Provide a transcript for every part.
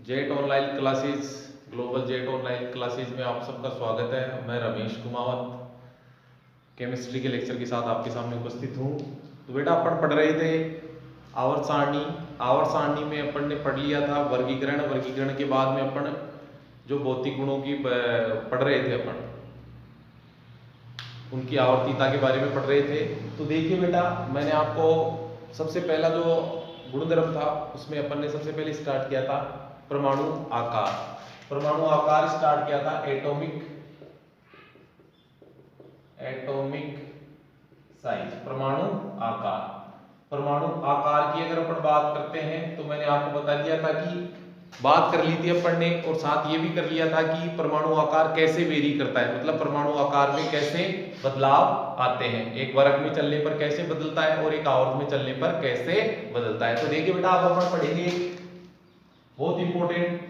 Jet online classes global jet online classes में आप सबका स्वागत है। मैं रमेश कुमावत केमिस्ट्री के लेक्चर के साथ आपके सामने उपस्थित हूँ। तो बेटा अपन पढ़ रहे थे आवर्त सारणी। आवर्त सारणी में अपन ने पढ़ लिया था वर्गीकरण के बाद में अपन जो भौतिक गुणों की पढ़ रहे थे, अपन उनकी आवर्तीयता के बारे में पढ़ रहे थे। तो देखिए बेटा, मैंने आपको सबसे पहला जो गुणधर्म था उसमें अपन ने सबसे पहले स्टार्ट किया था परमाणु आकार। परमाणु आकार स्टार्ट किया था एटॉमिक साइज। परमाणु आकार, परमाणु आकार की अगर अपन बात करते हैं तो मैंने आपको बता दिया था कि बात कर ली थी अपन ने, और साथ ये भी कर लिया था कि परमाणु आकार कैसे वेरी करता है, मतलब परमाणु आकार में कैसे बदलाव आते हैं, एक वर्ग में चलने पर कैसे बदलता है और एक आवर्त में चलने पर कैसे बदलता है। तो देखिए बेटा, अब अपन पढ़ेंगे बहुत important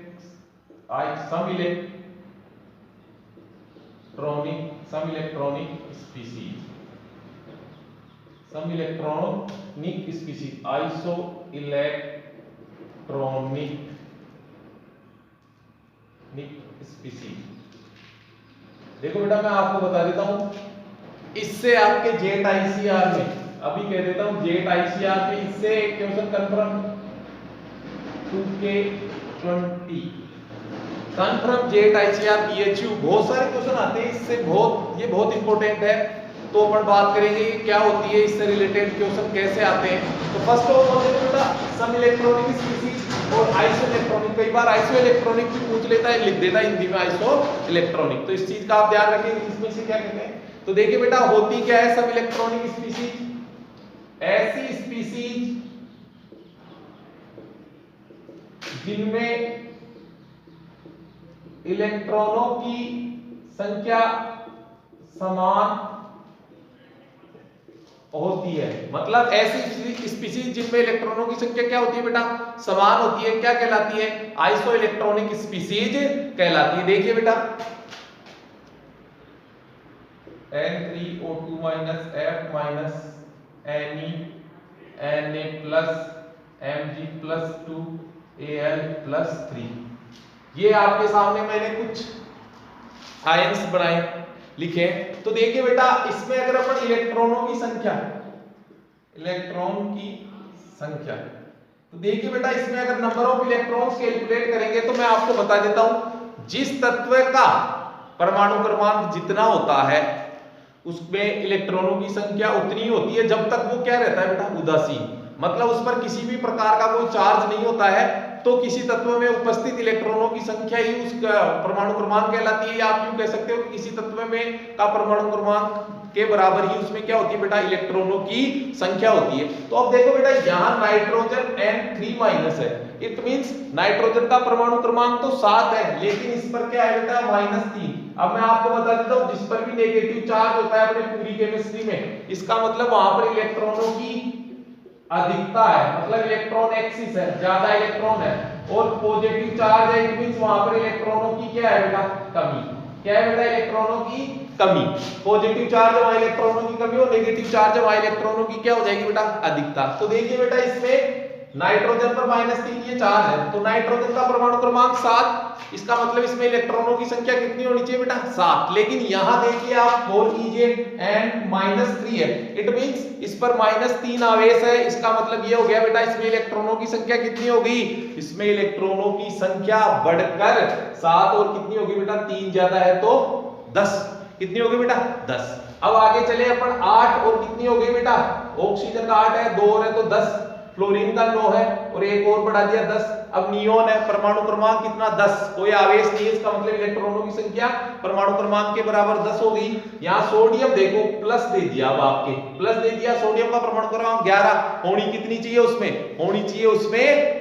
some electronic species, isoelectronic species. देखो बेटा, मैं आपको बता देता हूं, इससे आपके जेट आईसीआर में, अभी कह देता हूं जेट आईसीआर में इससे एक question confirm 2K20 confirm jet ICR PHU, बहुत सारे क्वेश्चन आते हैं इससे, ये बहुत इंपॉर्टेंट है। तो अपन बात करेंगे क्या होती है, इससे रिलेटेड क्वेश्चन कैसे आते हैं। तो फर्स्ट ऑफ ऑल बेटा, सम इलेक्ट्रॉनिक स्पीशीज और आइसो इलेक्ट्रॉनिक, कई बार आइसो इलेक्ट्रॉनिक भी पूछ लेता है, लिख देता है हिंदी में आइसो इलेक्ट्रॉनिक, तो इस चीज का आप ध्यान रखें इसमें से क्या कहते हैं। तो देखिए बेटा, होती क्या है सब इलेक्ट्रॉनिक स्पीशीज, ऐसी स्पीशीज जिनमें इलेक्ट्रॉनों की संख्या समान होती है, मतलब ऐसी स्पीशीज जिनमें इलेक्ट्रॉनों की संख्या क्या होती है बेटा, समान होती है, क्या कहलाती है, आइसो इलेक्ट्रॉनिक स्पीशीज कहलाती है। देखिए बेटा, N3O2 F Ne Na Mg+2 Al+3, ये आपके सामने मैंने कुछ आयंस बनाए लिखे। तो देखिए बेटा, इसमें अगर अपन इलेक्ट्रॉन की संख्या, तो देखिए बेटा, इसमें अगर नंबर ऑफ इलेक्ट्रॉन्स कैलकुलेट करेंगे तो मैं आपको बता देता हूं, जिस तत्व का परमाणु क्रमांक जितना होता है उसमें इलेक्ट्रॉनों की संख्या उतनी ही होती है जब तक वो क्या रहता है बेटा, उदासीन, मतलब उस पर किसी भी प्रकार का कोई चार्ज नहीं होता है, तो किसी तत्व में उपस्थित इलेक्ट्रॉनों की संख्या ही उसका परमाणु क्रमांक कहलाती है। या आप यूं कह सकते हो कि किसी तत्व में का परमाणु क्रमांक के बराबर ही उसमें क्या होती है बेटा, इलेक्ट्रॉनों की संख्या होती है। तो अब देखो बेटा, यहां नाइट्रोजन N3- है, इट मींस नाइट्रोजन का परमाणु क्रमांक तो 7 है, लेकिन इस पर क्या है बेटा, -3। अब मैं आपको बता देता हूं, जिस पर भी नेगेटिव चार्ज होता है अपने पूरी केमिस्ट्री में, इसका मतलब वहां पर इलेक्ट्रॉनों की अधिकता है, मतलब इलेक्ट्रॉन एक्सिस है, ज्यादा इलेक्ट्रॉन है, और पॉजिटिव चार्ज है, इट मींस वहां पर इलेक्ट्रॉनों की क्या है बेटा, कमी। क्या है बेटा, इलेक्ट्रॉनों की कमी। पॉजिटिव चार्ज है वहां इलेक्ट्रॉनों की कमी, और नेगेटिव चार्ज है वहां इलेक्ट्रॉनों की क्या हो जाएगी बेटा, अधिकता। तो देखिए बेटा, इसमें नाइट्रोजन पर -3 ये चार्ज है, तो नाइट्रोजन का परमाणु क्रमांक 7, इसका मतलब इसमें इलेक्ट्रॉनों की संख्या कितनी होनी चाहिए बेटा, 7। लेकिन यहां देखिए आप गौर कीजिए, N-3 है, इट मींस इस पर -3 आवेश है, इसका मतलब ये हो गया बेटा, इसमें इलेक्ट्रॉनों की संख्या कितनी होगी, इसमें इलेक्ट्रॉनों की संख्या बढ़कर 7, और कितनी होगी बेटा, 3 ज्यादा है तो 10, कितनी होगी बेटा, 10। अब आगे चले अपन, 8 और कितनी हो गई बेटा, ऑक्सीजन का 8 है, 2 और है तो 10, फ्लोरीन का 9 है, और एक और बढ़ा दिया 10। अब नियोन है, परमाणु क्रमांक कितना, 10, कोई आवेश नहीं है, इसका मतलब इलेक्ट्रॉनों की संख्या परमाणु क्रमांक के बराबर 10 हो गई। यहाँ सोडियम देखो प्लस दे दिया, अब आपके प्लस दे दिया, सोडियम का परमाणु क्रमांक 11, होनी कितनी चाहिए उसमें, होनी चाहिए उसमें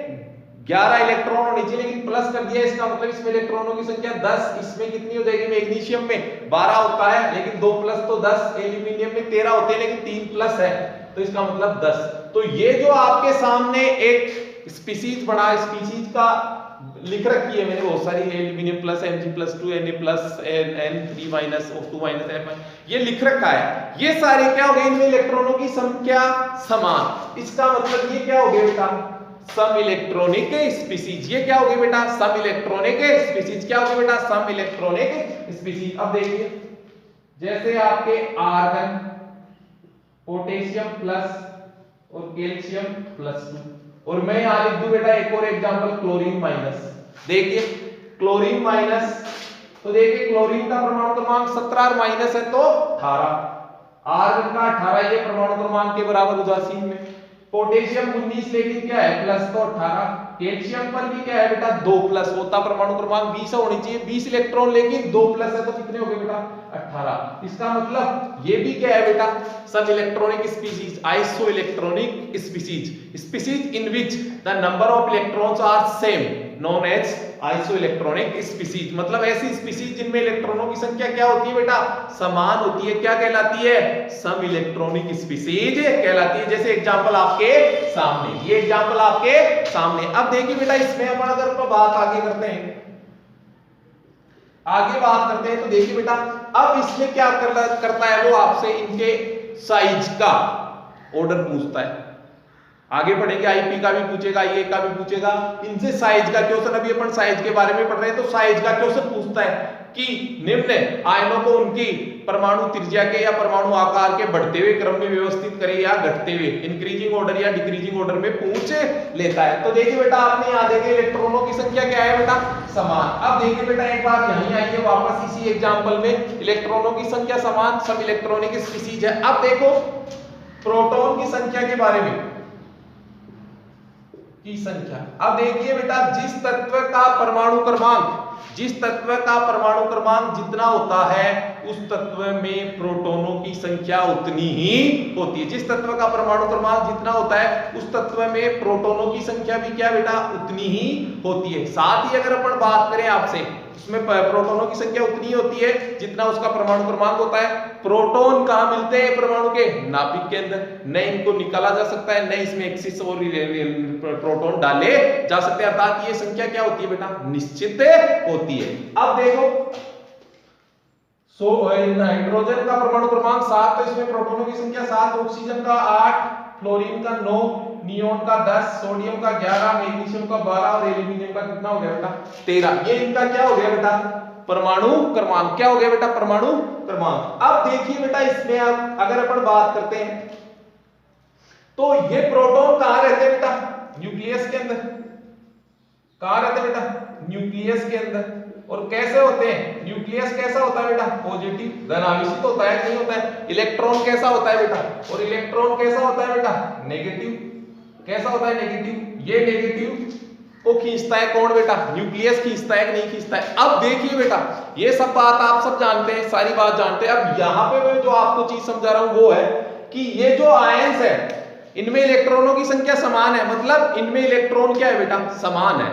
11 इलेक्ट्रॉन होनी चाहिए, लेकिन प्लस कर दिया, इसका मतलब इसमें इलेक्ट्रॉनों की संख्या 10। इसमें कितनी हो जाएगी, मैग्नीशियम में 12 होता है, लेकिन 2 प्लस तो 10, एल्यूमिनियम में 13 होते हैं, लेकिन 3 प्लस है, तो इसका मतलब 10। तो ये जो आपके सामने एक स्पीशीज बना, स्पीशीज का लिख रखी है मैंने बहुत सारी, aluminium plus Mg+2 Na+N3-O2- F, ये लिख रखा है, ये सारे क्या हो गए, इनमें इलेक्ट्रॉनों की संख्या समान। इसका मतलब ये क्या हो गया बेटा, सम इलेक्ट्रॉनिक स्पीसीज। ये क्या होगी बेटा? सम इलेक्ट्रॉनिक स्पीसीज। क्या होगी बेटा? सम इलेक्ट्रॉनिक स्पीसीज। अब देखिए जैसे आपके आर्गन, पोटेशियम प्लस और कैल्शियम प्लस 2, और मैं यहां लिख दूं बेटा एक और एग्जांपल, क्लोरीन माइनस। देखिए क्लोरीन माइनस, तो देखिए क्लोरीन का परमाणु क्रमांक 17 और माइनस है तो 18, आर्गन का 18 ये परमाणु क्रमांक के बराबर उदासीन में, पोटेशियम 19 लेकिन क्या है प्लस तो 18, कैल्शियम पर भी क्या है बेटा 2 प्लस, होता परमाणु क्रमांक 20 होनी चाहिए, 20 इलेक्ट्रॉन लेकिन 2 प्लस है तो कितने हो गए बेटा 18। इसका मतलब ये भी क्या है बेटा? सब electronic species, isoelectronic species, species in which the number of electrons are same known as isoelectronic species. मतलब ऐसी स्पीसीज जिनमें इलेक्ट्रॉनों की संख्या क्या होती है बेटा? समान होती है। क्या कहलाती है? सम इलेक्ट्रॉनिक स्पीसीज कहलाती है। जैसे एग्जांपल आपके सामने, ये एग्जांपल आपके सामने। अब देखिए बेटा इसमें अपन अगर बात आगे करते हैं, तो देखिए बेटा अब इसमें क्या करता है वो आपसे इनके साइज का ऑर्डर पूछता है। आगे पढ़ेंगे आईपी का भी पूछेगा, आईए का भी पूछेगा, इनसे साइज का क्वेश्चन, अभी अपन साइज के बारे में पढ़ रहे हैं तो साइज का क्वेश्चन पूछता है कि निम्न आयनों को उनकी परमाणु त्रिज्या के या परमाणु आकार के बढ़ते हुए क्रम में व्यवस्थित करे या घटते हुए, इंक्रीजिंग ऑर्डर या डिक्रीजिंग ऑर्डर में पूछ लेता है। तो देखिए बेटा आपने यहाँ देखे इलेक्ट्रॉनों की संख्या क्या है बेटा? समान। अब देखिए बेटा एक बार यहीं आइए वापस इसी एग्जांपल में, इलेक्ट्रॉनों की संख्या समान, सब इलेक्ट्रॉनिक स्पीसीज है। अब देखो प्रोटॉन की संख्या के बारे में की संख्या। अब देखिए बेटा जिस तत्व का परमाणु क्रमांक जितना होता है उस तत्व में प्रोटॉनों की संख्या उतनी ही होती है। जिस तत्व का परमाणु क्रमांक जितना होता है उस तत्व में प्रोटॉनों की संख्या भी क्या बेटा? उतनी ही होती है। साथ ही अगर अपन बात करें आपसे, उसमें प्रोटॉनों की संख्या उतनी होती है जितना उसका परमाणु क्रमांक होता है। प्रोटॉन कहां मिलते हैं परमाणु के? नाभिक के अंदर। न इनको निकाला जा सकता है, न इसमें एक्सिस और प्रोटॉन डाले जा सकते हैं, अर्थात ये संख्या क्या होती है बेटा? निश्चित होती है। अब देखो हाइड्रोजन का परमाणु क्रमांक 7, तो इसमें प्रोटॉनों की संख्या 7, ऑक्सीजन का 8, फ्लोरीन का 9, नियोन का 10, सोडियम का 11, मैग्नीशियम का 12 और एल्यूमिनियम का कितना हो गया बेटा? 13। ये इनका क्या हो गया बेटा? परमाणु क्रमांक। क्या हो गया बेटा? परमाणु क्रमांक। अब देखिए बेटा इसमें अब अगर अपन बात करते हैं तो ये प्रोटॉन कहां रहते हैं बेटा? न्यूक्लियस के अंदर। कहां रहते हैं बेटा? न्यूक्लियस के अंदर। और कैसे होते हैं? न्यूक्लियस कैसा होता है बेटा? पॉजिटिव धन आवेशित होता है, नहीं होता है। इलेक्ट्रॉन कैसा होता है बेटा? और इलेक्ट्रॉन कैसा होता है बेटा? नेगेटिव। कैसा होता है? नेगेटिव। ये नेगेटिव को खींचता है कौन बेटा? न्यूक्लियस खींचता है कि नहीं खींचता है? अब देखिए बेटा ये सब बात आप सब जानते हैं, सारी बात जानते हैं। अब यहां पे मैं जो आपको चीज समझा रहा हूं वो है कि ये जो आयंस है इनमें इलेक्ट्रॉनों की संख्या समान है, मतलब इनमें इलेक्ट्रॉन क्या है बेटा? समान है।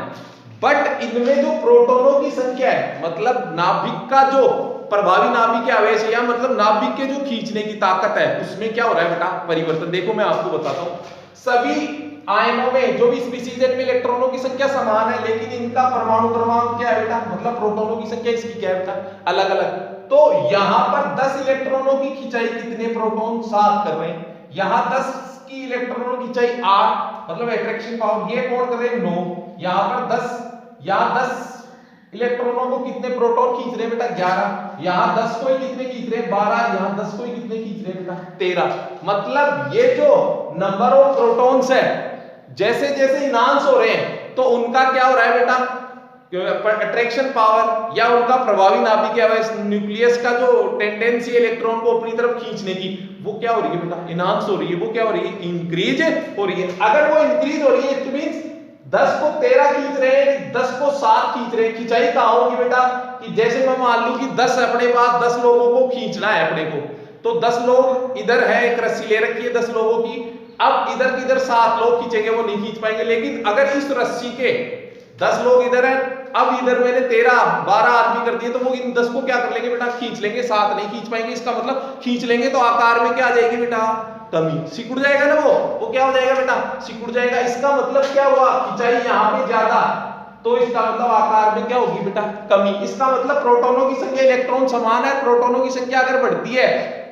बट इनमें जो प्रोटॉनों की संख्या है, मतलब नाभिक का जो प्रभावी नाभिक आवेश है या मतलब नाभिक के जो खींचने की ताकत है उसमें क्या हो रहा है बेटा? परिवर्तन। देखो मैं आपको बताता हूं, सभी आयनों में जो भी स्पीसीज है इनमें इलेक्ट्रॉनों की संख्या समान है, लेकिन इनका परमाणु क्रमांक क्या है बेटा? मतलब प्रोटॉनों की संख्या इसकी क्या है बेटा? अलग अलग। तो यहां पर 10 इलेक्ट्रॉनों की खिंचाई कितने प्रोटॉन? 7 कर रहे हैं। यहां 10 की इलेक्ट्रॉनों की खिंचाई 8, मतलब अट्रैक्शन पावर ये कौन कर रहे हैं? 9। यहां पर 10, यहां 10 इलेक्ट्रॉनों को कितने प्रोटॉन खींच रहे हैं बेटा? 11। यहां 10 को ही कितने खींच रहे हैं? 12। यहां 10 को ही कितने खींच रहे हैं बेटा? 13। मतलब ये जो नंबर ऑफ प्रोटॉन्स है जैसे जैसे इनहांस हो रहे हैं तो उनका क्या हो रहा है बेटा? अट्रैक्शन पावर या उनका प्रभावी नाभिक आवेश, न्यूक्लियस का जो टेंडेंसी इलेक्ट्रॉन को अपनी तरफ खींचने की, वो क्या हो रही है बेटा? इनहांस हो रही है। वो क्या हो रही है? इंक्रीज हो रही है। अगर वो इंक्रीज हो रही है इट मींस 10 को 13 खींच रहे हैं, 10 को 7 खींच रहे हैं। खिंचाई कहां होगी बेटा? कि जैसे मैं मान लूं कि 10 अपने पास 10 लोगों को खींचना है अपने को, तो 10 लोग इधर है, एक रस्सी ले रखी है 10 लोगों की। अब इधर किधर 7 लोग खींचेंगे, वो नहीं खींच पाएंगे। लेकिन अगर इस रस्सी के 10 लोग इधर है, अब इधर मैंने 13-12 आदमी कर दिए, तो वो इन 10 को क्या कर लेंगे बेटा? खींच लेंगे। 7 नहीं खींच पाएंगे। इसका मतलब खींच लेंगे तो आकार में क्या आ जाएगी बेटा? कमी। सिकुड़ जाएगा ना वो क्या हो जाएगा बेटा? सिकुड़ जाएगा। इसका मतलब क्या हुआ? खिंचाई यहां पे ज्यादा, तो इसका मतलब आकार में क्या होगी बेटा? कमी। इसका मतलब प्रोटॉनों की संख्या, इलेक्ट्रॉन समान है, प्रोटॉनों की संख्या अगर बढ़ती है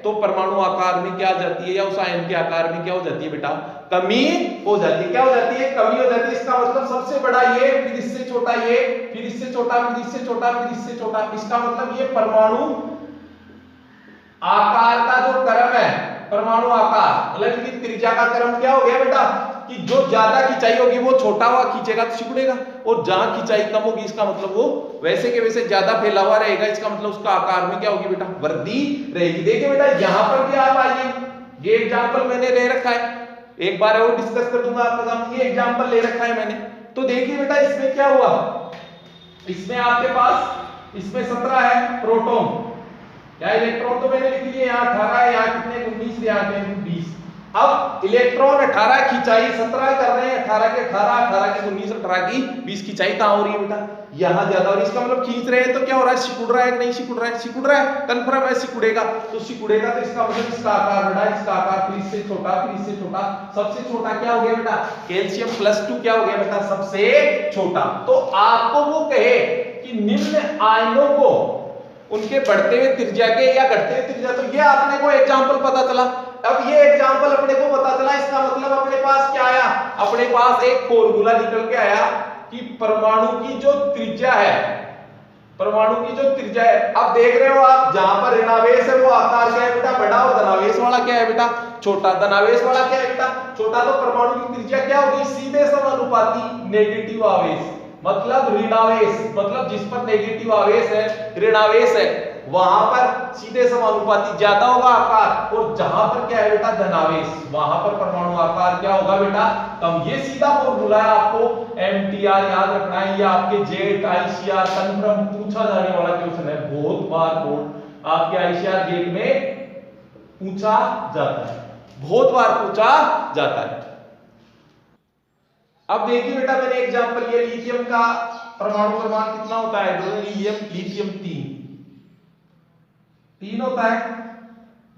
तो परमाणु आकार में क्या आ जाती है, या उस आयन के आकार में क्या हो जाती है बेटा, कमी हो जाती है। क्या हो जाती है, कमी हो जाती है। इसका मतलब सबसे बड़ा ये, फिर इससे छोटा ये, फिर इससे छोटा, फिर इससे छोटा, फिर इससे छोटा। इसका मतलब ये परमाणु आकार का जो क्रम है, परमाणु आकार मतलब कि त्रिज्या का क्रम क्या हो गया बेटा, कि जो ज्यादा खिंचाई होगी वो छोटा हुआ खींचेगा तो सिकुड़ेगा, और जहां खिंचाई कम होगी इसका मतलब वो वैसे के वैसे ज्यादा फैला हुआ रहेगा। इसका मतलब उसका आकार में क्या होगी बेटा, वृद्धि रहेगी। देखिए बेटा यहां पर भी आप आइए, ये एग्जांपल मैंने ले रखा है, एक बार और डिस्कस कर दूंगा आपके सामने। ये एग्जांपल ले रखा है मैंने, तो देखिए बेटा इसमें क्या हुआ, इसमें आपके पास इसमें 17 है प्रोटॉन, क्या इलेक्ट्रॉन तो मैंने लिख लिए, यहाँ 18 है, यहाँ कितने 19, यहाँ के 20। अब इलेक्ट्रॉन 18 खिंचाई 17 कर रहे हैं, 18 के 18, 18 के 19, 18 की 20 खिंचाई कहां हो रही है बेटा, यहां ज्यादा। और इसका मतलब खींच रहे हैं तो क्या हो रहा है, सिकुड़ रहा है कि नहीं सिकुड़ रहा है, सिकुड़ रहा है, कंफर्म है सिकुड़ेगा। तो सिकुड़ेगा तो इसका मतलब इसका आकार बढ़ा, इसका आकार फिर इससे छोटा, फिर इससे छोटा, सबसे छोटा क्या हो गया बेटा, कैल्शियम +2 क्या हो गया बेटा, सबसे छोटा। तो आपको वो कहे कि निम्न आयनों को उनके बढ़ते हुए त्रिज्या के या घटते हुए त्रिज्या, तो ये आपने को एग्जांपल पता चला। अब ये एग्जांपल अपने को पता चला, इसका मतलब अपने पास क्या आया, अपने पास एक फॉर्मूला निकल के आया कि परमाणु की जो त्रिज्या है, परमाणु की जो त्रिज्या है, अब देख रहे हो आप जहां पर ऋणावेश है वो आकार क्या है बेटा, बड़ा, और धनावेश वाला क्या है बेटा, छोटा। धनावेश वाला क्या है बेटा, छोटा। तो परमाणु की त्रिज्या क्या होगी, सीधे समानुपाती नेगेटिव आवेश, मतलब ऋणावेश, मतलब जिस पर नेगेटिव आवेश है, ऋणावेश है, वहां पर सीधे समानुपाती ज्यादा होगा आकार, और जहां पर क्या है बेटा धनावेश, वहां पर परमाणु आकार क्या होगा बेटा कम। ये सीधा फॉर्मूला है, आपको एमटीआर याद रखना है, ये आपके जेट आईसीआर कंफर्म पूछा जाने वाला क्वेश्चन है, बहुत बार बोर्ड आपके आईसीआर जेट में पूछा जाता है, बहुत बार पूछा जाता है। अब देखिए बेटा मैंने एग्जांपल ये लिथियम का परमाणु क्रमांक कितना होता है, बेरिलियम लिथियम 3 होता है,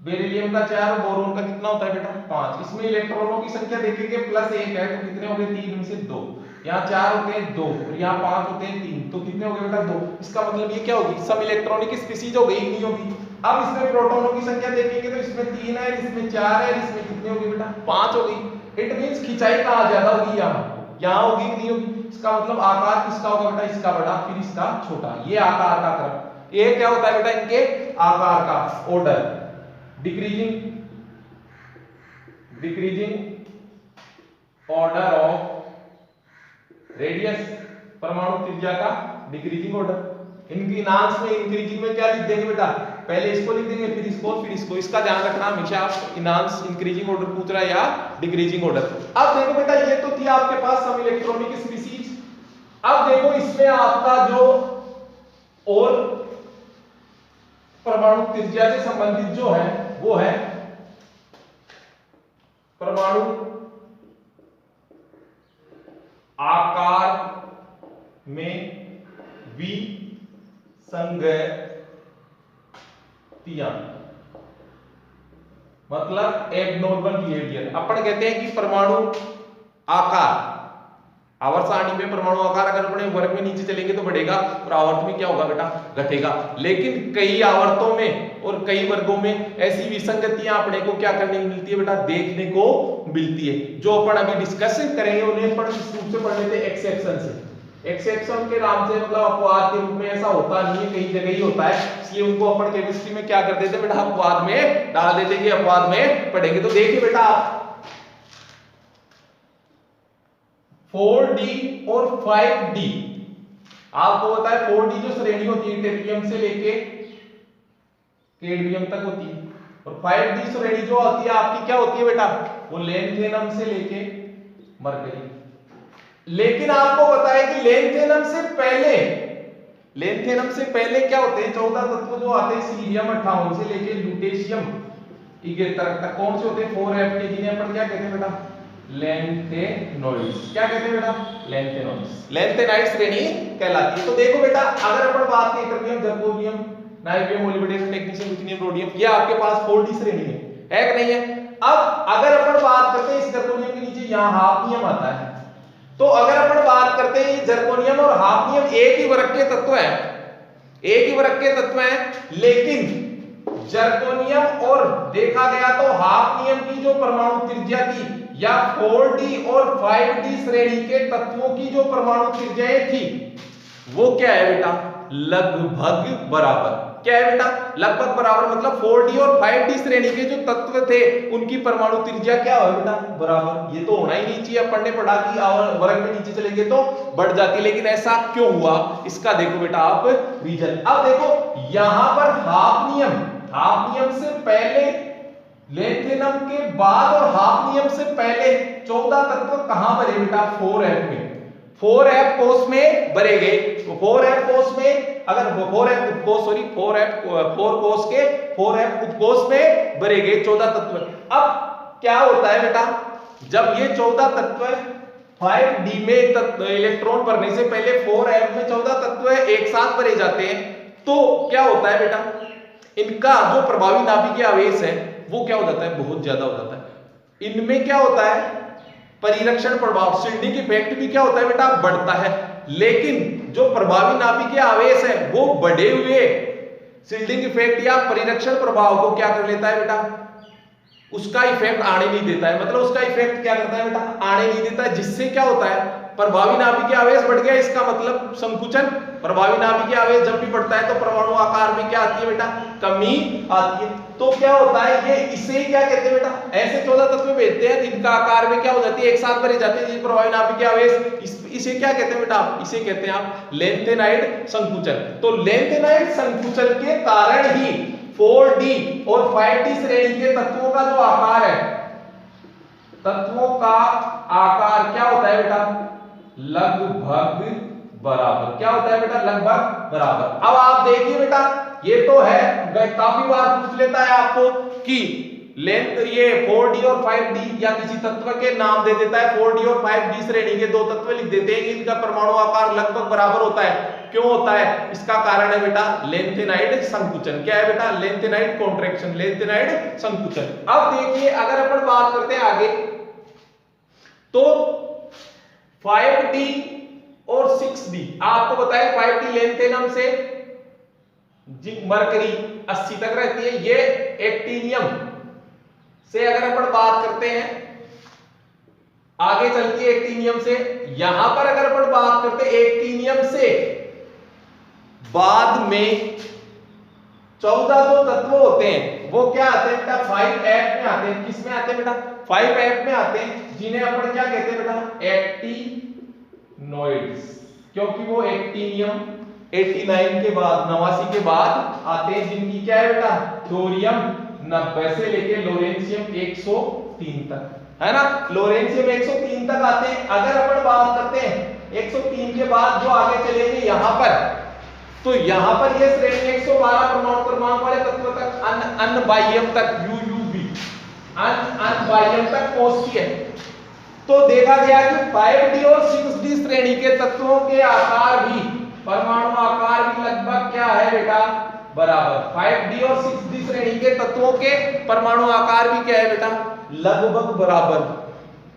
बेरिलियम का 4, बोरोन का कितना होता है बेटा 5। इसमें इलेक्ट्रॉनों की संख्या देखेंगे +1 है तो कितने हो गए, 3 में से 2, यहाँ 4 होते हैं 2, और यहाँ 5 होते हैं 3, तो कितने हो गए बेटा 2। इसका मतलब ये क्या होगी, सम इलेक्ट्रॉनिक स्पीशीज हो गई, नहीं होगी। अब इसमें प्रोटॉनों की संख्या देखेंगे तो इसमें 3 है, इसमें 4 है, इसमें कितने हो गए बेटा 5 हो गई। इट मींस खिंचाई कहां ज्यादा होगी, यहाँ होगी कि नहीं होगी। इसका मतलब आकार किसका होगा बेटा, इसका बड़ा फिर इसका छोटा, ये आकार का क्रम। ये क्या होता है बेटा, इनके आकार का order, decreasing order of radius, परमाणु त्रिज्या का डिक्रीजिंग ऑर्डर। इनक्रीनांस में इंक्रीजिंग में क्या लिख देंगे बेटा, पहले इसको लिख देंगे फिर इसको फिर इसको, इसका ध्यान रखना हमेशा आप, इनांस इंक्रीजिंग ऑर्डर पूछ रहा है या डिक्रीजिंग ऑर्डर। अब देखो बेटा ये तो थी आपके पास सम इलेक्ट्रॉनिक स्पीशीज। अब देखो इसमें आपका जो और परमाणु त्रिज्या से संबंधित जो है वो है परमाणु आकार में विसंगतियां, मतलब एबनॉर्मल बिहेवियर। अपन कहते हैं कि परमाणु आकार, आवर्त सारणी में परमाणु आकार अगर अपने वर्ग में नीचे चलेंगे तो बढ़ेगा, और आवर्त में क्या होगा बेटा घटेगा। लेकिन कई आवर्तों में और कई वर्गों में ऐसी विसंगतियां अपने को क्या करने को मिलती है बेटा, देखने को मिलती है, जो अपन अभी डिस्कस करेंगे उन्हें अपन इस रूप से पढ़ लेते हैं एक्सेप्शन से। एक्सेप्शन के नाम से मतलब अपवाद के रूप में, ऐसा होता नहीं है, कई जगह ही होता है, इसलिए उनको अपन केमिस्ट्री में क्या कर देते हैं बेटा, अपवाद में डाल देते हैं, अपवाद में पढ़ेंगे। तो देखिए बेटा 4D और 5D, आपको पता है 4D जो श्रेणी होती है टेरियम से लेके कैडमियम तक होती है, और 5D श्रेणी जो होती है आपकी क्या होती है बेटा, वो लेंथेनम से लेके मरकरी। लेकिन आपको पता है कि लेंथेनम से पहले क्या होते हैं 14 तत्व जो आते हैं, सीरियम 58 से लेके लुटेशियम 71 तक, कौन से होते हैं 4Ft, जिन्हें अपन क्या कहते हैं बेटा, लैंथेनोइड्स। क्या कहते हैं बेटा, लैंथेनोइड्स, लैंथेनाइड श्रेणी कहलाती है। तो देखो बेटा अगर अपन बात करें terbium, zirconium, नाइट्रियम, molybdenum, technetium, ruthenium, rhodium, ये आपके पास 4D श्रेणी है कि नहीं है। अब अगर अपन बात करते हैं इस जर्कोनियम के नीचे यहाँ हाफनियम आता है, तो अगर अपन बात करते हैं जर्कोनियम और हाफनियम एक ही वर्ग के तत्व हैं, एक ही वर्ग के तत्व हैं, लेकिन जर्कोनियम और देखा गया तो हाफनियम की जो परमाणु त्रिज्या थी या 4d और 5d श्रेणी के तत्वों की जो परमाणु त्रिज्याएं थी वो क्या है बेटा, लगभग बराबर। क्या है बेटा, लगभग बराबर, मतलब 4d और 5d श्रेणी के जो तत्व थे उनकी परमाणु त्रिज्या क्या हो बेटा, बराबर। ये तो होना ही नहीं चाहिए, पढ़ने पढ़ा कि वर्ग में नीचे चलेंगे तो बढ़ जाती, लेकिन ऐसा क्यों हुआ इसका देखो बेटा आप रीजन। अब देखो यहां पर हाफनियम से पहले, लेंथेनम के बाद और हाफनियम से पहले 14 तत्व कहां भरे बेटा, 4f में। 4f कोष में भरे गए। 4f कोष में, अगर 4f उपकोष, सॉरी 4 कोष के 4f उपकोष में भरे गए 14 तत्व। अब क्या होता है बेटा, जब ये 14 तत्व 5d में इलेक्ट्रॉन भरने से पहले 4f में 14 तत्व एक साथ भरे जाते हैं, तो क्या होता है बेटा, इनका जो प्रभावी नाभिकीय आवेश है वो क्या हो जाता है, बहुत ज्यादा हो जाता है। इनमें क्या होता है, परिरक्षण प्रभाव, शील्डिंग इफेक्ट भी क्या होता है बेटा, बढ़ता है। लेकिन जो प्रभावी नाभिकीय आवेश है वो बढ़े हुए शील्डिंग इफेक्ट या परिरक्षण प्रभाव को क्या कर लेता है बेटा, उसका इफेक्ट आने नहीं देता है। मतलब उसका इफेक्ट क्या करता है बेटा, आने नहीं देता है, जिससे क्या होता है, प्रभावी नाभिकीय आवेश बढ़ गया, इसका मतलब संकुचन। प्रभावी नाभिकीय आवेश जब भी बढ़ता है तो परमाणु आकार में क्या आती है बेटा, कमी आती है। तो क्या होता है, ये इसे क्या कहते हैं बेटा, ऐसे 14 तत्व भेजते हैं जिनका आकार में क्या हो जाती है, एक साथ भरे जाते हैं प्रभावी नाभिकीय आवेश, इसे क्या कहते हैं बेटा, इसे कहते हैं आप लेंथेनाइड संकुचन। तो लेंथेनाइड संकुचन के कारण ही 4d और 5d श्रेणी के तत्वों का जो आकार है, तत्वों का आकार क्या होता है बेटा, लगभग बराबर। क्या होता है बेटा, लगभग बराबर। अब आप देखिए बेटा, ये तो है, काफी बार पूछ लेता है आपको कि लेंथ, ये 4d और 5d या किसी तत्व के नाम दे देता है, 4d और 5d श्रेणी के दो तत्व लिख देते हैं कि इनका परमाणु आकार लगभग बराबर होता है। क्यों होता है, इसका कारण है बेटा लेंथेनाइड संकुचन। क्या है बेटा, लेंथेनाइड कॉन्ट्रैक्शन, लेंथेनाइड संकुचन। अब देखिए अगर अपन बात करते हैं आगे, तो 5d और 6d, आपको बताया 5d लेंथेनम से मरकरी 80 तक रहती है, ये एक्टिनियम से अगर अपन बात करते हैं आगे चलती है एक्टिनियम से। यहां पर अगर अपन बात करते हैं एक्टिनियम से बाद में 14 जो तत्व होते हैं वो क्या आते हैं बेटा, 5f में आते हैं। किस में आते हैं बेटा, 5f में आते हैं, जिन्हें अपन क्या कहते हैं बेटा, एक्टिनोइड्स, क्योंकि वो एक्टिनियम 89 के बाद, 89 के बाद आते हैं, जिनकी क्या है बेटा, थोरियम 90 से लेके लोरेंशियम 103 तक, है ना, लोरेंशियम 103 तक आते हैं। अगर अपन बात करते हैं 103 के बाद जो आगे चलेंगे यहां पर, तो यहां पर ये श्रेणी 112 परमाणु क्रमांक वाले तत्व तक, अनबाह्यम तक, UUB अनबाह्यम तक पहुंचती है। तो देखा गया कि 5d और 6d श्रेणी के तत्वों के आकार भी, परमाणु आकार भी लगभग क्या है बेटा, बराबर। 5d और 6d श्रेणी के तत्वों के परमाणु आकार भी क्या है बेटा, लगभग बराबर।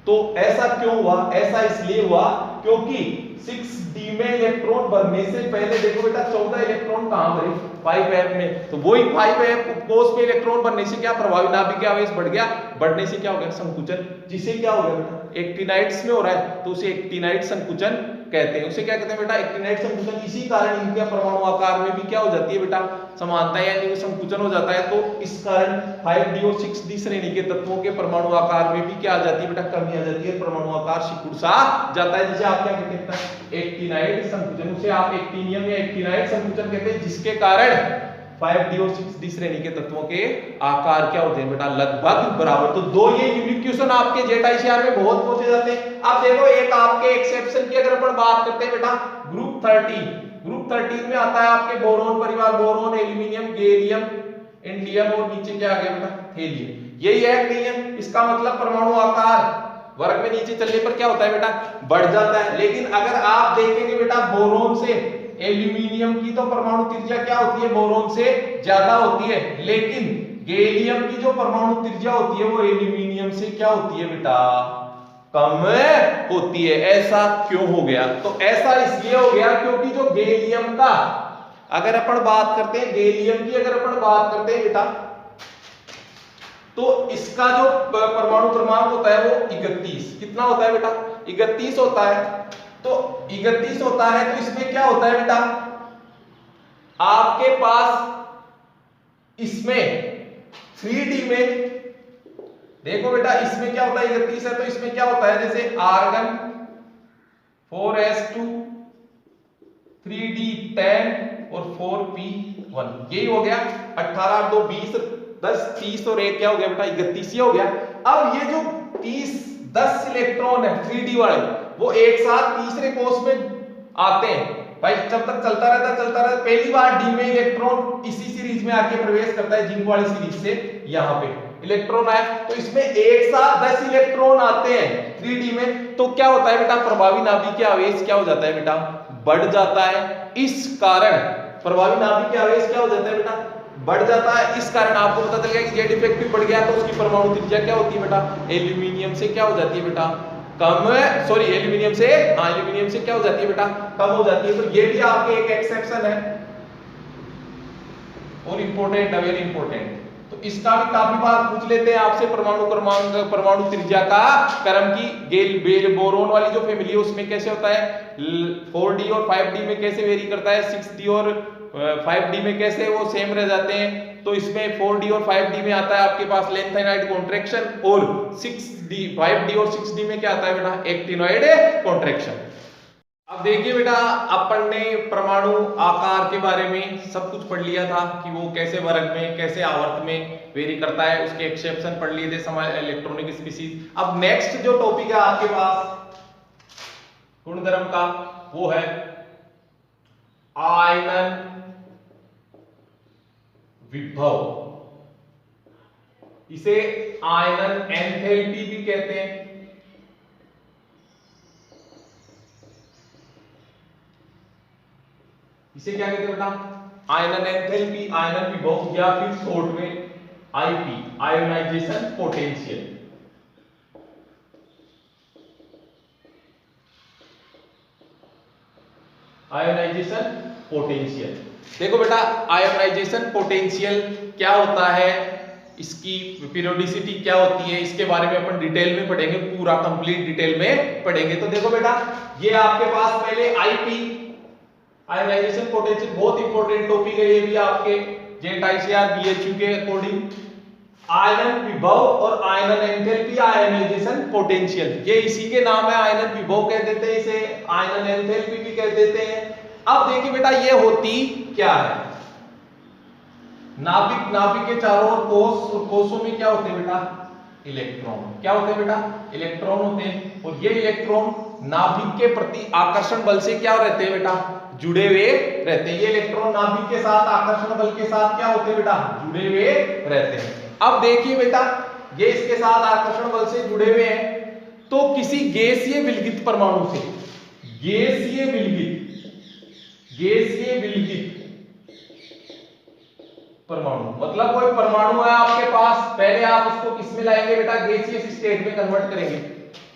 तो ऐसा क्यों हुआ, ऐसा इसलिए हुआ क्योंकि 6d में इलेक्ट्रॉन भरने से पहले देखो बेटा 14 इलेक्ट्रॉन कहां भरे, 5f में। तो वही 5f कोष में इलेक्ट्रॉन भरने से क्या प्रभावी नाभिकीय आवेश बढ़ गया, बढ़ने से क्या हो गया, संकुचन, जिसे क्या हो गया बेटा, एक्टिनाइड्स में हो रहा है तो उसे एक्टिनाइड संकुचन कहते हैं। उसे क्या कहते हैं बेटा, एक्टिनाइड संकुचन। इसी कारण इनके परमाणु आकार में भी क्या हो जाती है बेटा, समानता यानी संकुचन हो जाता है। तो इस कारण 5d और 6d श्रेणी के तत्वों के परमाणु आकार में भी क्या आ जाती है बेटा, कमी आ जाती है, परमाणु आकार सिकुड़ सा जाता है, जिसे आप क्या कहते हैं, एक्टिनाइड संकुचन। उसे आप एक्टिनियम या एक्टिनाइड संकुचन कहते हैं, जिसके कारण 5d और 6d श्रेणी के तत्वों के आकार क्या होते हैं बेटा, लगभग बराबर। तो दो ये यूनिक क्वेश्चन आपके जेट आईसीआर में बहुत पूछे जाते हैं। अब देखो एक आपके एक्सेप्शन की अगर अपन बात करते हैं बेटा, ग्रुप 13 में आता है आपके बोरोन परिवार, बोरोन, एल्यूमिनियम, गैलियम, इंडियम और नीचे क्या आ गया बेटा, हेलियम। यही है नहीं है, इसका मतलब परमाणु आकार वर्ग में नीचे चलने पर क्या होता है बेटा, बढ़ जाता है। लेकिन अगर आप देखेंगे बेटा बोरोन से एल्यूमिनियम की तो परमाणु त्रिज्या क्या होती है, बोरोन से ज्यादा होती है, लेकिन गैलियम की जो परमाणु त्रिज्या होती है वो एल्यूमिनियम से क्या होती है बेटा, कम होती है। ऐसा क्यों हो गया, तो ऐसा इसलिए हो गया क्योंकि जो गैलियम का अगर अपन बात करते हैं गैलियम की, अगर अपन बात करते हैं बेटा, तो इसका जो परमाणु क्रमांक होता है वो 31। कितना होता है बेटा? 31 होता है। तो 31 होता है, तो इसमें क्या होता है बेटा, आपके पास इसमें 3D में देखो बेटा, इसमें क्या होता है, 31 है तो इसमें क्या होता है, जैसे आर्गन 4s2 3d10 और 4p1, यही हो गया 18 2 20 10 30 और 1 क्या हो गया बेटा 31 हो गया। अब ये जो 10 इलेक्ट्रॉन है 3d वाले, वो एक साथ तीसरे कोष में आते हैं भाई, जब तक चलता रहता पहली बार डी में इलेक्ट्रॉन इसी सीरीज में आके प्रवेश करता है, जिंक वाली सीरीज से यहां पे इलेक्ट्रॉन आए, तो इसमें एक साथ 10 इलेक्ट्रॉन आते हैं 3d में, तो क्या होता है बेटा, प्रभावी नाभिकीय आवेश क्या हो जाता है बेटा, बढ़ जाता है। इस कारण प्रभावी नाभिकीय आवेश क्या हो जाता है बेटा, बढ़ जाता है। इस कारण आपको पता चल गया कि जेड इफेक्टिव बढ़ गया, तो उसकी परमाणु त्रिज्या क्या होती है बेटा, एल्यूमिनियम से क्या हो जाती है बेटा, कम, सॉरी एल्यूमिनियम से, हाँ एल्यूमिनियम से क्या हो जाती है बेटा, कम हो जाती है। तो ये भी आपके एक एक्सेप्शन है और इंपॉर्टेंट है, वेरी इंपॉर्टेंट। तो इसका भी काफी बार पूछ लेते हैं आपसे, परमाणु क्रमांक, परमाणु त्रिज्या का क्रम की गेल बेल बोरोन वाली जो फैमिली है उसमें कैसे होता है, 4d और 5d में कैसे वेरी करता है, 6d और 5d में कैसे वो सेम रह जाते हैं। तो इसमें 4d और 5d में आता है आपके पास लेंथेनाइड कॉन्ट्रैक्शन, और 5d और 6d में क्या आता है बेटा, एक्टिनॉइड कॉन्ट्रैक्शन। अब देखिए बेटा, अपन ने परमाणु आकार के बारे में सब कुछ पढ़ लिया था कि वो कैसे वर्ग में, कैसे आवर्त में वेरी करता है, उसके एक्सेप्शन पढ़ लिए थे, समय इलेक्ट्रॉनिक स्पीशीज। अब नेक्स्ट जो टॉपिक है आपके पास गुणधर्म का, वो है आयनन विभव। इसे आयनन एंथैल्पी भी कहते हैं। इसे क्या कहते हैं बेटा, आयनन एंथैल्पी, आयनन विभव, या फिर शॉर्ट में IP, ionization potential. Ionization potential, देखो बेटा आयोनाइजेशन पोटेंशियल क्या होता है, इसकी पीरियोडिसिटी क्या होती है, इसके बारे में अपन डिटेल में पढ़ेंगे, पूरा कंप्लीट डिटेल में पढ़ेंगे। तो देखो बेटा, ये आपके पास पहले आईपी, आयोनाइजेशन पोटेंशियल, बहुत इंपॉर्टेंट टॉपिक है ये भी आपके जेट आईसीआर बीएचयू के अकॉर्डिंग। आयनन विभव और आयनन एंथैल्पी, आयोनाइजेशन पोटेंशियल, ये इसी के नाम है। आयनन विभव कह देते हैं इसे, आयनन एंथैल्पी भी कह देते हैं। अब देखिए बेटा, ये होती क्या है, नाभिक, नाभिक के चारों ओर कोष, और कोषों में क्या होते हैं बेटा, इलेक्ट्रॉन। क्या होते हैं बेटा, इलेक्ट्रॉन होते हैं, और ये इलेक्ट्रॉन नाभिक के प्रति आकर्षण बल से क्या रहते हैं बेटा, जुड़े हुए रहते हैं। ये इलेक्ट्रॉन नाभिक के साथ आकर्षण बल के साथ क्या होते हैं बेटा, जुड़े हुए रहते हैं। अब देखिए बेटा, ये इसके साथ आकर्षण बल से जुड़े हुए हैं, तो किसी गैसीय विलगित परमाणु से, गैसीय विलगित परमाणु, मतलब कोई परमाणु है आपके पास, पहले आप उसको किस में लाएंगे बेटा, गैसियस स्टेट में कन्वर्ट करेंगे।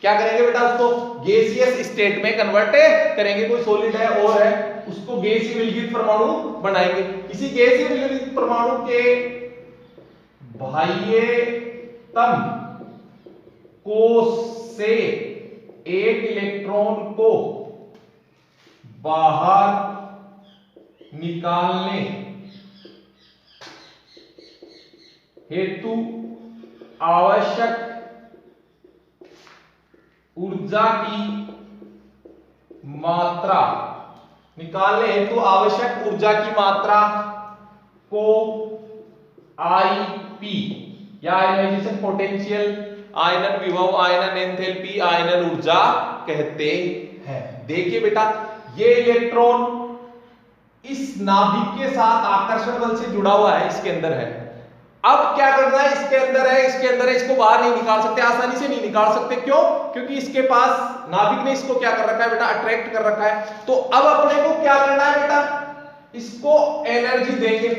क्या करेंगे बेटा, उसको गैसियस स्टेट में कन्वर्ट करेंगे। कोई सॉलिड है और है, उसको गैसीय विलगित परमाणु बनाएंगे। इसी गैसीय विलगित परमाणु के बाह्यतम कोष से एक इलेक्ट्रॉन को बाहर निकालने हेतु आवश्यक ऊर्जा की मात्रा, निकालने हेतु आवश्यक ऊर्जा की मात्रा को आईपी या आयनाइजेशन पोटेंशियल, आयनन विभव, आयनन एंथैल्पी, आयनन ऊर्जा कहते हैं। देखिए बेटा, ये इलेक्ट्रॉन इस नाभिक के साथ आकर्षण बल से जुड़ा हुआ है, इसके अंदर है। अब क्या करना है, इसके अंदर है, इसके अंदर है, इसको बाहर नहीं निकाल सकते, आसानी से नहीं निकाल सकते। क्यों? क्योंकि इसके पास नाभिक ने इसको क्या कर रखा है बेटा, अट्रैक्ट कर रखा है। तो अब अपने को क्या करना है बेटा, इसको एनर्जी देंगे।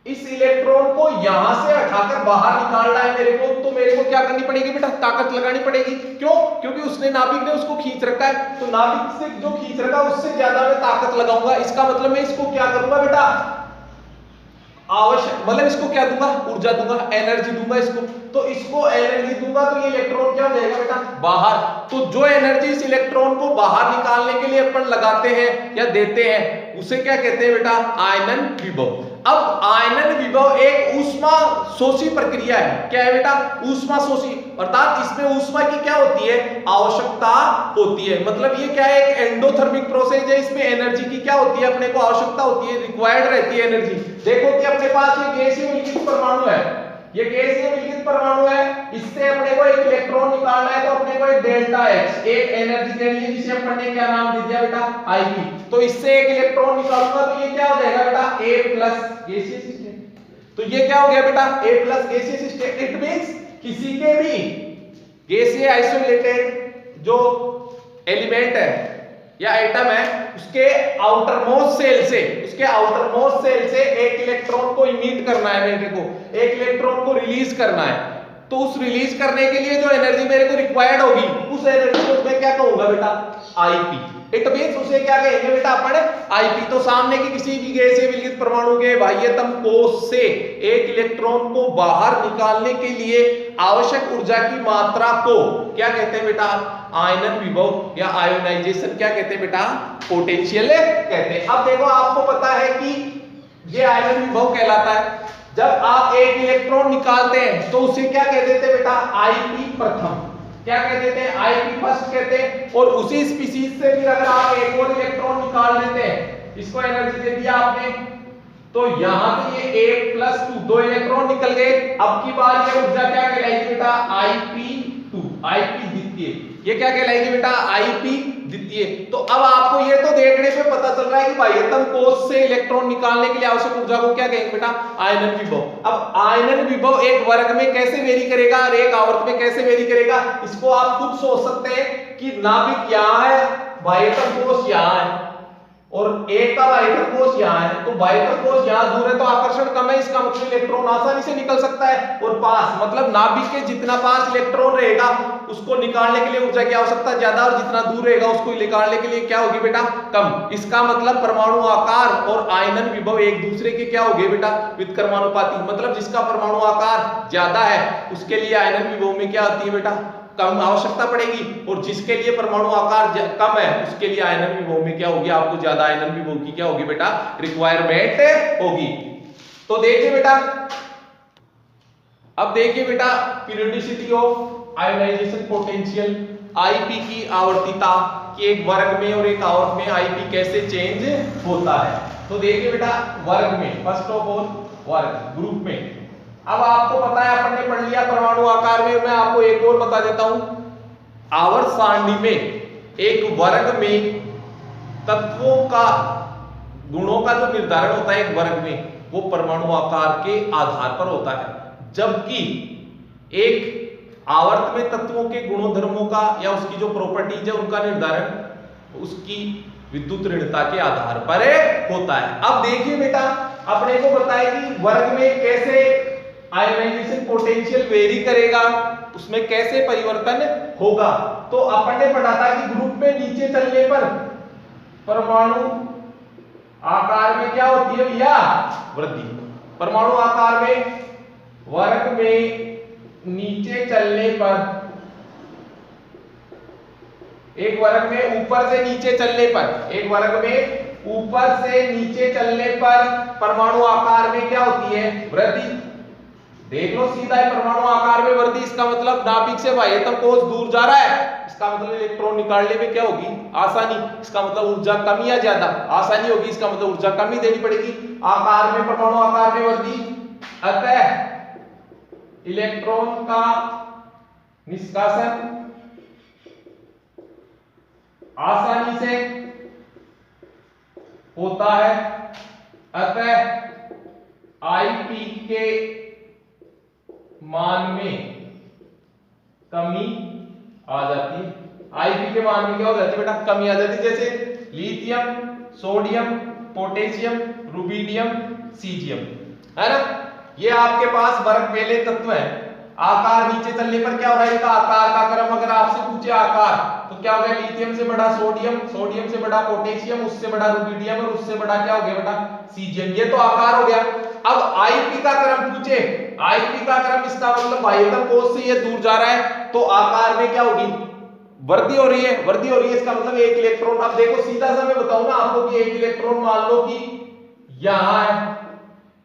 इस इलेक्ट्रॉन को यहां से उठाकर बाहर निकालना है मेरे को, तो मेरे को क्या करनी पड़ेगी बेटा, ताकत लगानी पड़ेगी। क्यों? क्योंकि उसने नाभिक ने उसको खींच रखा है, तो नाभिक से जो खींच रखा है उससे ज्यादा मैं ताकत लगाऊंगा। इसका मतलब मैं इसको क्या करूंगा बेटा, आवश्यक मतलब इसको क्या दूंगा, ऊर्जा दूंगा, एनर्जी दूंगा इसको। तो इसको एनर्जी दूंगा तो ये इलेक्ट्रॉन क्या हो जाएगा बेटा, बाहर। तो जो एनर्जी इस इलेक्ट्रॉन को बाहर निकालने के लिए अपन लगाते हैं या देते हैं उसे क्या कहते हैं बेटा, आयनन विभव। अब आयनन विभव एक ऊष्मा शोषी प्रक्रिया है। क्या है बेटा, ऊष्मा शोषी, अर्थात इसमें ऊष्मा की क्या होती है, आवश्यकता होती है। मतलब ये क्या है, एक एंडोथर्मिक प्रोसेस है, इसमें एनर्जी की क्या होती है, अपने को आवश्यकता होती है, रिक्वायर्ड रहती है एनर्जी। देखो कि अपने पास ये गैसीय विलगित परमाणु है, ये गैसीय विलगित परमाणु है, इससे अपने को एक इलेक्ट्रॉन निकालना है, तो अपने को एक डेल्टा H एक एनर्जी देनी है, जिसे अपन ने क्या नाम दे दिया बेटा, Ip। तो इससे एक इलेक्ट्रॉन निकालूंगा तो ये क्या हो जाएगा बेटा, A+ गैसीय स्टेट। तो ये क्या हो गया बेटा, A+ गैसीय स्टेट। इट मींस किसी के भी गैसीय आइसोलेटेड जो एलिमेंट है या एटम है, उसके आउटरमोस्ट सेल से, उसके आउटरमोस्ट सेल से एक इलेक्ट्रॉन को इमिट करना है मेरे को, एक इलेक्ट्रॉन को रिलीज करना है। तो उस रिलीज करने के लिए जो एनर्जी मेरे को रिक्वायर्ड होगी, उस एनर्जी को मैं क्या कहूंगा बेटा, Ip। इट मींस उसे क्या कहेंगे बेटा अपन, Ip। तो सामने की किसी भी गैसीय विलगित परमाणु के बाह्यतम कोश से एक इलेक्ट्रॉन को बाहर निकालने के लिए आवश्यक ऊर्जा की मात्रा को क्या कहते हैं बेटा, आयनन विभव या आयोनाइजेशन क्या कहते हैं बेटा, पोटेंशियल कहते हैं। अब देखो आपको पता है कि ये आयनन विभव कहलाता है। जब आप एक इलेक्ट्रॉन निकालते हैं तो उसे क्या कह देते हैं बेटा, Ip प्रथम, क्या कह देते हैं, Ip फर्स्ट कहते हैं। और उसी स्पीशीज से फिर अगर आप एक और इलेक्ट्रॉन निकाल लेते हैं, इसको एनर्जी दे दिया आपने, तो यहां से ये 8+2 दो इलेक्ट्रॉन निकल गए। अब की बार ये ऊर्जा क्या कहलाएगी बेटा, Ip2, Ip द्वितीय। ये क्या कहलाएगी बेटा, Ip द्वितीय। तो अब आपको ये तो देखने पे पता चल रहा है कि बाह्यतम कोश से इलेक्ट्रॉन निकालने के लिए आवश्यक ऊर्जा को क्या कहेंगे बेटा, आयनन विभव। अब आयनन विभव एक वर्ग में कैसे वेरी करेगा और एक आवर्त में कैसे वेरी करेगा, इसको आप खुद सोच सकते हैं कि नाभिक यहां है, बाह्यतम कोश यहां है और एक का बाह्यतम कोश यहां है। तो बाह्यतम कोश यहां दूर है तो आकर्षण कम है, इसका मतलब इलेक्ट्रॉन आसानी से निकल सकता है। और पास मतलब नाभिक के जितना पास इलेक्ट्रॉन रहेगा उसको निकालने के लिए ऊर्जा की आवश्यकता ज्यादा, और जितना दूर रहेगा उसको निकालने के लिए क्या होगी बेटा, कम। इसका मतलब परमाणु आकार और आयनन विभव एक दूसरे के क्या हो गए बेटा, व्युत्क्रमानुपाती। मतलब जिसका परमाणु आकार ज्यादा है उसके लिए आयनन विभव में क्या आती है बेटा, कम आवश्यकता पड़ेगी, और जिसके लिए परमाणु आकार कम है उसके लिए आयनन विभव में क्या होगी, आपको ज्यादा आयनन विभव की क्या होगी बेटा, रिक्वायरमेंट होगी। तो देखिए बेटा, अब देखिए बेटा periodicity of ionization potential, Ip की आवर्तीता कि एक वर्ग में और एक आवर्त में Ip कैसे चेंज होता है। तो देखिए बेटा वर्ग में, फर्स्ट ऑफ ऑल वर्ग ग्रुप में, अब आपको पता है अपन ने पढ़ लिया परमाणु आकार में। मैं आपको एक और बता देता हूं, आवर्त सारणी में एक वर्ग में तत्वों का गुणों का जो निर्धारण होता है एक वर्ग में, वो परमाणु आकार के आधार पर होता है, जबकि एक आवर्त में तत्वों के गुणों धर्मों का या उसकी जो प्रॉपर्टीज है उनका निर्धारण उसकी विद्युत ऋणता के आधार पर होता है। अब देखिए बेटा, अपने को बताया कि वर्ग में कैसे आयोनाइजेशन पोटेंशियल वेरी करेगा, उसमें कैसे परिवर्तन होगा। तो अपन ने पढ़ा था कि ग्रुप में नीचे चलने पर परमाणु आकार में क्या होती है भैया, वृद्धि। परमाणु आकार में वर्ग में नीचे चलने पर, एक वर्ग में ऊपर से नीचे चलने पर, एक वर्ग में ऊपर से नीचे चलने पर परमाणु आकार में क्या होती है, वृद्धि। देख लो सीधा है, परमाणु आकार में वृद्धि, इसका मतलब नाभिक से बाह्यतम कोश दूर जा रहा है, इसका मतलब इलेक्ट्रॉन निकालने में क्या होगी, आसानी। इसका मतलब ऊर्जा कम या ज्यादा, आसानी होगी, इसका मतलब ऊर्जा कम ही देनी पड़ेगी। आकार में, परमाणु आकार में वृद्धि, अतः इलेक्ट्रॉन का निष्कासन आसानी से होता है, अतः Ip के मान में कमी आ जाती है। Ip के मान में क्या हो जाती है बेटा, कमी आ जाती है। जैसे lithium, sodium, potassium, rubidium, caesium, है ना। ये आपके पास वर्ग पहले तत्व है। आकार नीचे चलने पर क्या हो रहा है इसका आकार का क्रम अगर आपसे पूछे आकार तो क्या हो गया, लिथियम से बड़ा सोडियम, सोडियम से बड़ा पोटेशियम, उससे बड़ा रुबिडियम और उससे बड़ा क्या हो गया बेटा सीजियम। ये तो आकार हो गया। अब आईपी का क्रम पूछे, आईपी का क्रम इसका मतलब आयतन कोश से ये दूर जा रहा है तो आकार में क्या होगी वृद्धि हो रही है, वृद्धि हो रही है। इसका मतलब एक इलेक्ट्रॉन, अब देखो सीधा सा मैं बताऊं ना आपको कि एक इलेक्ट्रॉन मान लो कि यहां है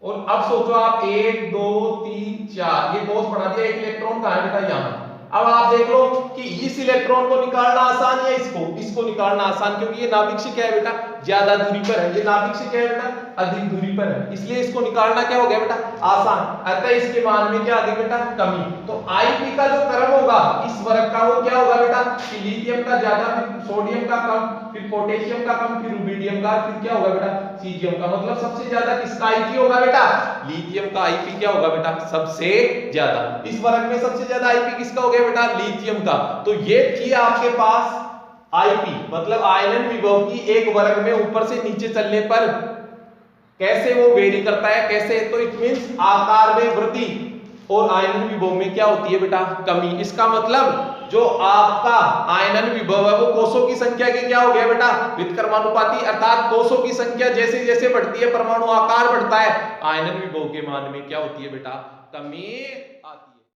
और अब सोचो आप 1 2 3 4 ये कोष बना दिया, एक इलेक्ट्रॉन कहां है बेटा यहां। अब आप देख लो कि इस इलेक्ट्रॉन को निकालना आसान है, इसको निकालना आसान, क्योंकि ये नाभिक से क्या है बेटा ज्यादा दूरी पर है, ये नाभिक से क्या है बेटा अधिक दूरी पर है, इसलिए इसको निकालना क्या हो गया बेटा आसान। अतः इसके मान में क्या आ गई बेटा कमी। तो आईपी का जो क्रम होगा इस वर्ग का वो क्या होगा बेटा कि लिथियम का ज्यादा, फिर सोडियम का कम, फिर पोटेशियम का कम, फिर रुबिडियम का, फिर क्या होगा बेटा सीजियम का। मतलब सबसे ज्यादा किसका आईपी होगा बेटा लिथियम का आईपी क्या होगा बेटा सबसे ज्यादा। इस वर्ग में सबसे ज्यादा आईपी किसका हो गया बेटा लिथियम का। तो ये थी आपके पास आईपी मतलब आयनन विभव की एक वर्ग में ऊपर से नीचे चलने पर कैसे वो वेरी करता है, कैसे, तो इट मींस आकार में वृद्धि और आयनन विभव में क्या होती है बेटा कमी। इसका मतलब जो आपका आयनन विभव है वो कोषों की संख्या के क्या हो गया बेटा व्युत्क्रमानुपाती, अर्थात कोषों की संख्या जैसे जैसे बढ़ती है परमाणु आकार बढ़ता है, आयनन विभव के मान में क्या होती है बेटा कमी आती है।